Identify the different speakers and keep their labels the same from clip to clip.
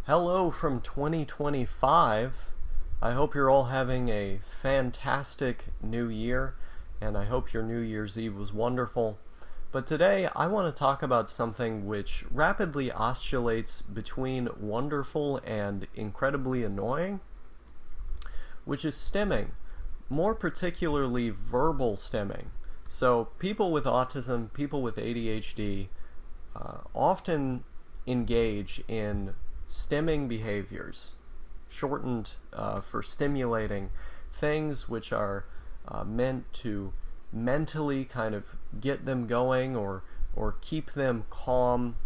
Speaker 1: Hello from 2025. I hope you're all having a fantastic new year, and I hope your New Year's Eve was wonderful. But today I want to talk about something which rapidly oscillates between wonderful and incredibly annoying, which is stimming, more particularly verbal stimming. So, people with autism, people with ADHD, often engage in stimming behaviors, shortened for stimulating, things which are meant to mentally kind of get them going or keep them calm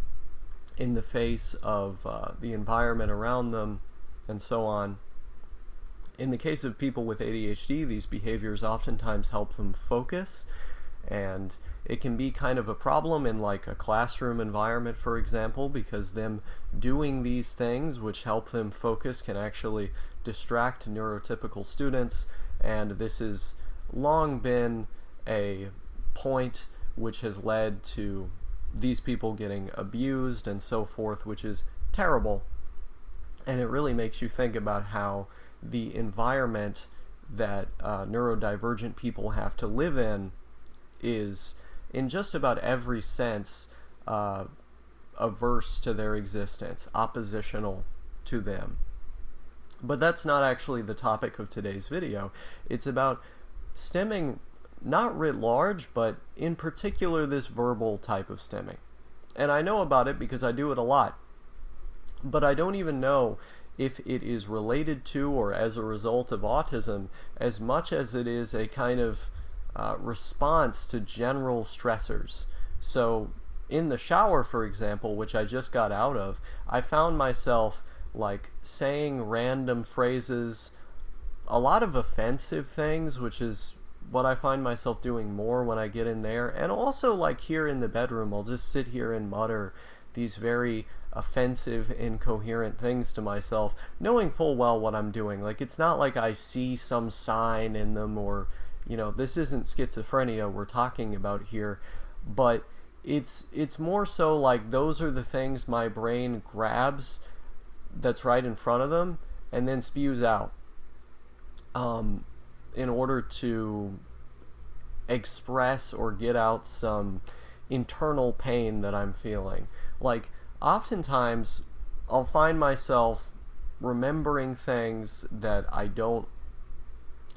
Speaker 1: in the face of the environment around them, and so on. In the case of people with ADHD, these behaviors oftentimes help them focus, and it can be kind of a problem in like a classroom environment, for example, because them doing these things which help them focus can actually distract neurotypical students, and this has long been a point which has led to these people getting abused and so forth, which is terrible. And it really makes you think about how the environment that neurodivergent people have to live in is, in just about every sense, averse to their existence, oppositional to them. But that's not actually the topic of today's video. It's about stimming, not writ large, but in particular this verbal type of stimming. And I know about it because I do it a lot. But I don't even know if it is related to or as a result of autism as much as it is a kind of response to general stressors. So in the shower, for example, which I just got out of, I found myself like saying random phrases, a lot of offensive things, which is what I find myself doing more when I get in there. And also like here in the bedroom, I'll just sit here and mutter these very offensive, incoherent things to myself, knowing full well what I'm doing. Like, it's not like I see some sign in them, or this isn't schizophrenia we're talking about here, but it's more so like those are the things my brain grabs that's right in front of them and then spews out in order to express or get out some internal pain that I'm feeling. Like, oftentimes I'll find myself remembering things that I don't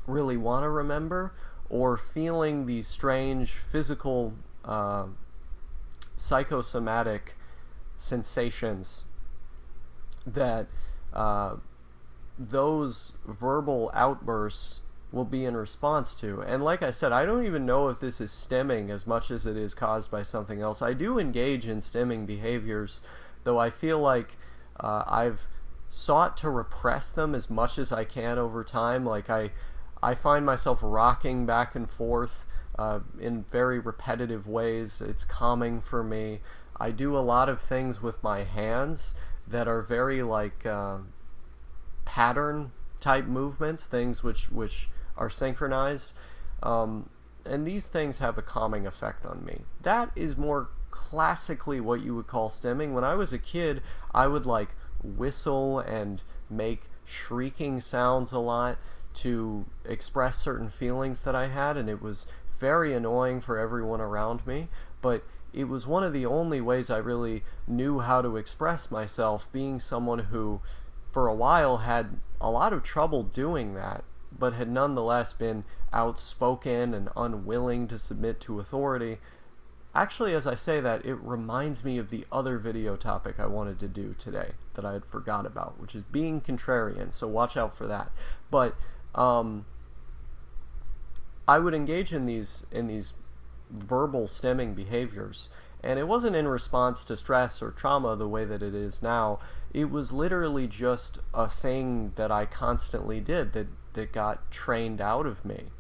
Speaker 1: really want to remember, or feeling these strange physical psychosomatic sensations that those verbal outbursts will be in response to. And like I said, I don't even know if this is stimming as much as it is caused by something else. I do engage in stimming behaviors, though I feel like I've sought to repress them as much as I can over time. Like I find myself rocking back and forth in very repetitive ways. It's calming for me. I do a lot of things with my hands that are very like pattern type movements, things which are synchronized, and these things have a calming effect on me. That is more classically what you would call stimming. When I was a kid, I would like whistle and make shrieking sounds a lot to express certain feelings that I had, and it was very annoying for everyone around me, but it was one of the only ways I really knew how to express myself, being someone who for a while had a lot of trouble doing that, but had nonetheless been outspoken and unwilling to submit to authority. Actually, as I say that, it reminds me of the other video topic I wanted to do today that I had forgot about, which is being contrarian, so watch out for that. But I would engage in these verbal stimming behaviors, and it wasn't in response to stress or trauma the way that it is now. It was literally just a thing that I constantly did that got trained out of me.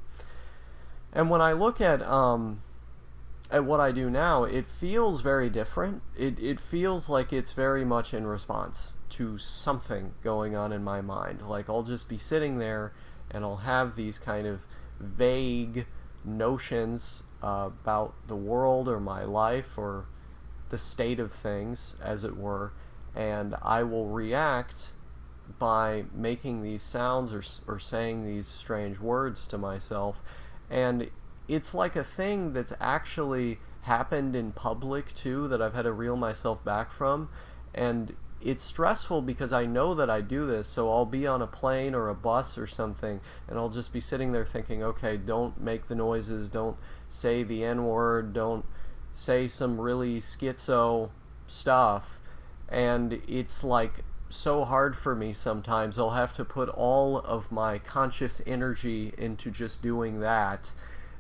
Speaker 1: And when I look at what I do now, it feels very different. It feels like it's very much in response to something going on in my mind. Like, I'll just be sitting there and I'll have these kind of vague notions about the world or my life or the state of things, as it were, and I will react by making these sounds or saying these strange words to myself. And it's like a thing that's actually happened in public too, that I've had to reel myself back from. And it's stressful because I know that I do this, so I'll be on a plane or a bus or something, and I'll just be sitting there thinking, okay, don't make the noises, don't say the N-word, don't say some really schizo stuff. And it's like so hard for me sometimes. I'll have to put all of my conscious energy into just doing that,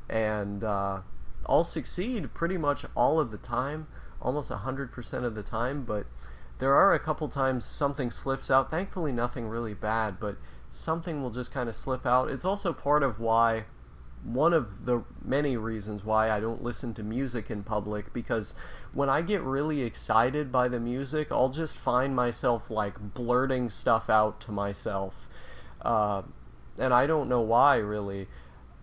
Speaker 1: and I'll succeed pretty much all of the time, almost 100% of the time, but there are a couple times something slips out. Thankfully nothing really bad, but something will just kind of slip out. It's also part of why, one of the many reasons why I don't listen to music in public, because when I get really excited by the music, I'll just find myself like blurting stuff out to myself. And I don't know why, really.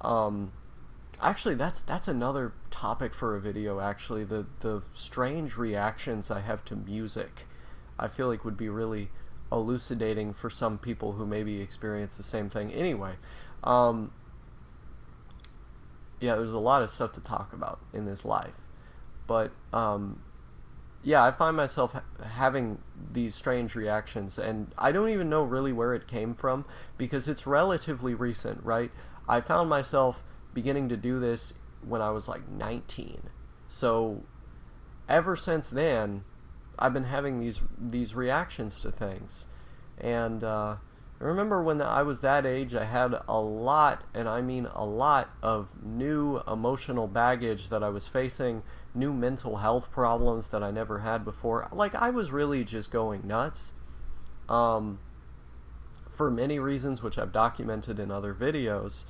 Speaker 1: Actually, that's another topic for a video, actually. The strange reactions I have to music, I feel like would be really elucidating for some people who maybe experience the same thing. Anyway, yeah, there's a lot of stuff to talk about in this life. But, yeah, I find myself having these strange reactions, and I don't even know really where it came from, because it's relatively recent, right? I found myself beginning to do this when I was like 19. So, ever since then, I've been having these reactions to things. And I remember when I was that age, I had a lot, and I mean a lot, of new emotional baggage that I was facing, new mental health problems that I never had before. Like, I was really just going nuts, for many reasons, which I've documented in other videos.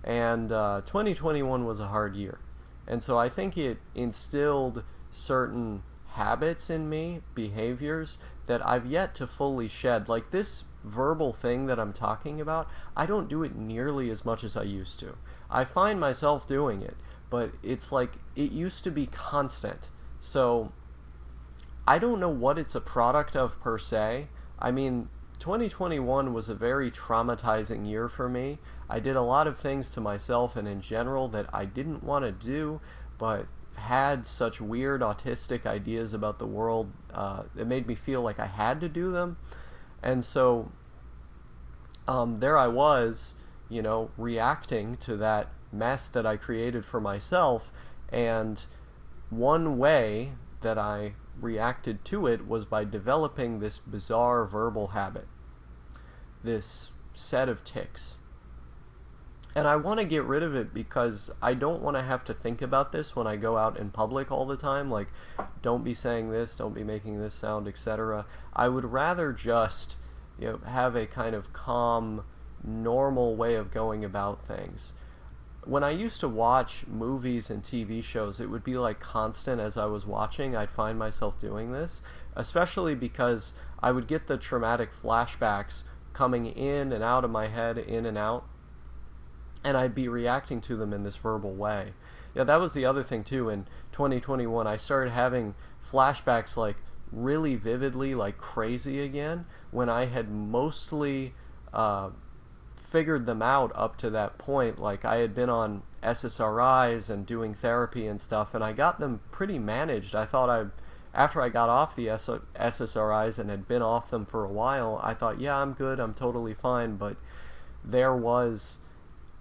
Speaker 1: And 2021 was a hard year. And so I think it instilled certain habits in me, behaviors, that I've yet to fully shed. Like this verbal thing that I'm talking about, I don't do it nearly as much as I used to. I find myself doing it, but it's like it used to be constant. So I don't know what it's a product of per se. I mean, 2021 was a very traumatizing year for me. I did a lot of things to myself and in general that I didn't want to do, but had such weird autistic ideas about the world. It made me feel like I had to do them. And so there I was, you know, reacting to that mess that I created for myself. And one way that I reacted to it was by developing this bizarre verbal habit, this set of tics. And I want to get rid of it because I don't want to have to think about this when I go out in public all the time. Like, don't be saying this, don't be making this sound, etc. I would rather just, you know, have a kind of calm, normal way of going about things. When I used to watch movies and TV shows, it would be like constant as I was watching. I'd find myself doing this, especially because I would get the traumatic flashbacks coming in and out of my head, in and out. And I'd be reacting to them in this verbal way. Yeah, that was the other thing too. In 2021, I started having flashbacks like really vividly, like crazy again, when I had mostly figured them out up to that point. Like I had been on SSRIs and doing therapy and stuff, and I got them pretty managed. I thought after I got off the SSRIs and had been off them for a while, I thought, yeah, I'm good, I'm totally fine. But there was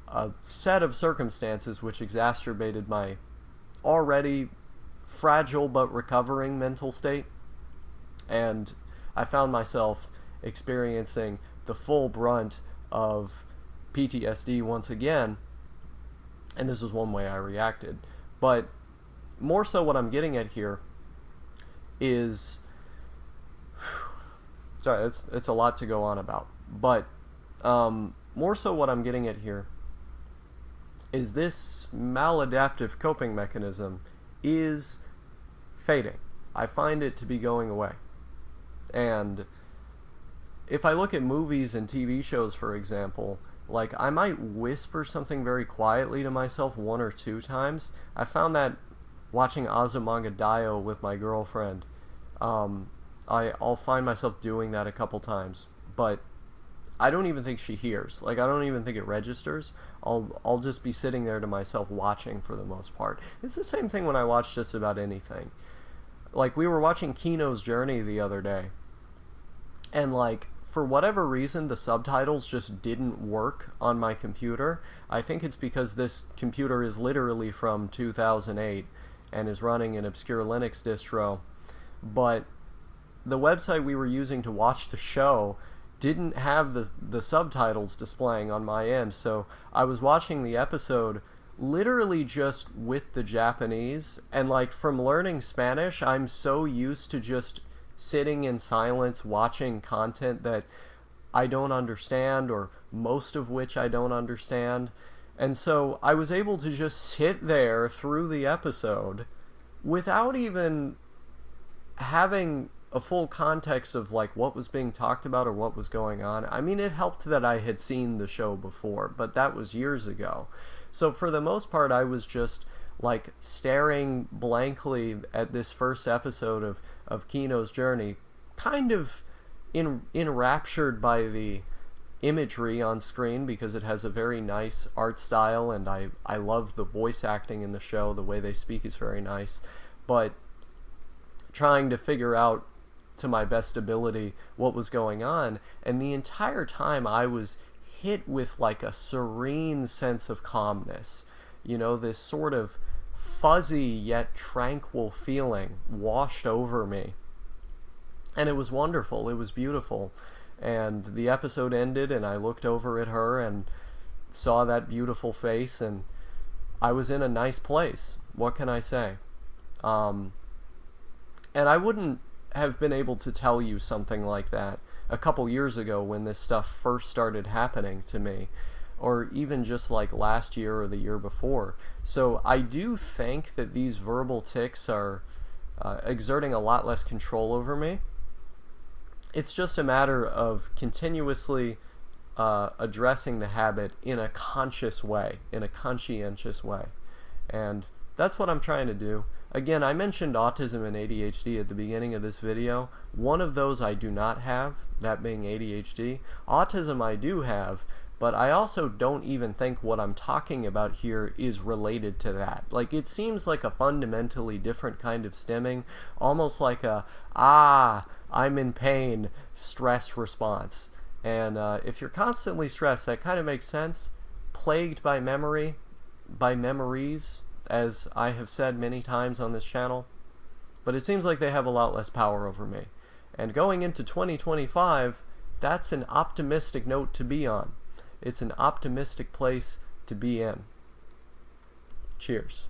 Speaker 1: a set of circumstances which exacerbated my already fragile but recovering mental state, and I found myself experiencing the full brunt of PTSD once again, and this was one way I reacted. But more so what I'm getting at here is, sorry, it's a lot to go on about, but more so what I'm getting at here is this maladaptive coping mechanism is fading. I find it to be going away. And if I look at movies and TV shows, for example, like I might whisper something very quietly to myself one or two times. I found that watching Azumanga Daioh with my girlfriend, I'll find myself doing that a couple times, but I don't even think she hears. Like, I don't even think it registers. I'll just be sitting there to myself watching for the most part. It's the same thing when I watch just about anything. Like, we were watching Kino's Journey the other day, and like, for whatever reason, the subtitles just didn't work on my computer. I think it's because this computer is literally from 2008 and is running an obscure Linux distro. But the website we were using to watch the show didn't have the subtitles displaying on my end, so I was watching the episode literally just with the Japanese, and like, from learning Spanish, I'm so used to just sitting in silence watching content that I don't understand, or most of which I don't understand. And so I was able to just sit there through the episode without even having a full context of like what was being talked about or what was going on. I mean, it helped that I had seen the show before, but that was years ago. So for the most part, I was just like staring blankly at this first episode of Kino's Journey, kind of enraptured by the imagery on screen, because it has a very nice art style, and I love the voice acting in the show. The way they speak is very nice, but trying to figure out to my best ability what was going on, and the entire time I was hit with like a serene sense of calmness. You know, this sort of fuzzy yet tranquil feeling washed over me. And it was wonderful. It was beautiful. And the episode ended, and I looked over at her and saw that beautiful face, and I was in a nice place. What can I say? And I wouldn't have been able to tell you something like that a couple years ago when this stuff first started happening to me, or even just like last year or the year before. So I do think that these verbal tics are exerting a lot less control over me. It's just a matter of continuously addressing the habit in a conscious way, in a conscientious way. And that's what I'm trying to do. Again, I mentioned autism and ADHD at the beginning of this video. One of those I do not have, that being ADHD. Autism I do have, but I also don't even think what I'm talking about here is related to that. Like, it seems like a fundamentally different kind of stimming, almost like a, I'm in pain, stress response. And if you're constantly stressed, that kind of makes sense. Plagued by memories, as I have said many times on this channel. But it seems like they have a lot less power over me. And going into 2025, that's an optimistic note to be on. It's an optimistic place to be in. Cheers.